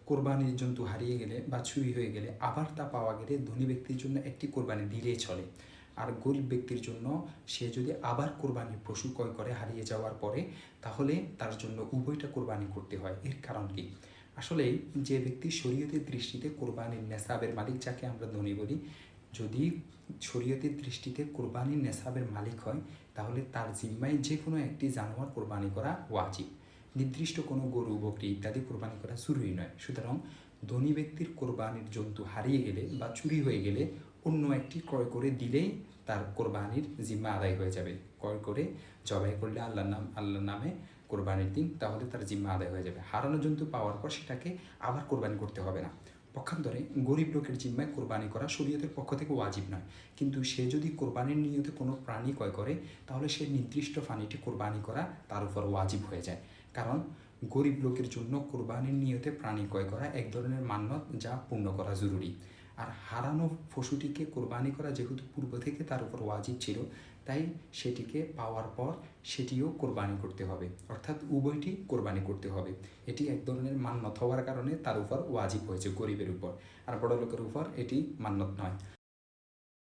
কোরবানির জন্তু হারিয়ে গেলে বা চুরি হয়ে গেলে আবার তা পাওয়া গেলে ধনী ব্যক্তির জন্য একটি কোরবানি দিলেই চলে। আর গরিব ব্যক্তির জন্য সে যদি আবার কোরবানির পশু ক্রয় করে হারিয়ে যাওয়ার পরে, তাহলে তার জন্য উভয়টা কোরবানি করতে হয়। এর কারণ কি? আসলে যে ব্যক্তি শরীয়তের দৃষ্টিতে কোরবানির নেশাবের মালিক, যাকে আমরা ধনী বলি, যদি শরীয়তের দৃষ্টিতে কোরবানির নেশাবের মালিক হয়, তাহলে তার জিম্মায় যে কোনো একটি জানোয়ার কোরবানি করা ওয়াজিব। নির্দিষ্ট কোনো গরু, বকরি ইত্যাদি কোরবানি করা জরুরি নয়। সুতরাং ধনী ব্যক্তির কোরবানির জন্তু হারিয়ে গেলে বা চুরি হয়ে গেলে অন্য একটি ক্রয় করে দিলেই তার কোরবানির জিম্মা আদায় হয়ে যাবে। ক্রয় করে জবাই করলে আল্লাহর নামে কোরবানির দিন, তাহলে তার জিম্মা আদায় হয়ে যাবে। হারানো জন্তু পাওয়ার পর সেটাকে আবার কোরবানি করতে হবে না। পক্ষান্তরে গরিব লোকের জিম্মায় কোরবানি করা শরীয়তের পক্ষ থেকে ওয়াজিব নয়, কিন্তু সে যদি কোরবানির নিয়তে কোনো প্রাণী ক্রয় করে, তাহলে সে নির্দিষ্ট প্রাণীটি কোরবানি করা তার উপর ওয়াজিব হয়ে যায়। কারণ গরিব লোকের জন্য কোরবানির নিয়তে প্রাণী ক্রয় করা এক ধরনের মান্যত, যা পূর্ণ করা জরুরি। আর হারানো পশুটিকে কোরবানি করা যেহেতু পূর্ব থেকে তার উপর ওয়াজিব ছিল, তাই সেটিকে পাওয়ার পর সেটিও কোরবানি করতে হবে, অর্থাৎ উভয়টি কোরবানি করতে হবে। এটি এক ধরনের মান্যত হওয়ার কারণে তার উপর ওয়াজিব হয়েছে গরিবের উপর, আর বড় লোকের উপর এটি মান্যত নয়।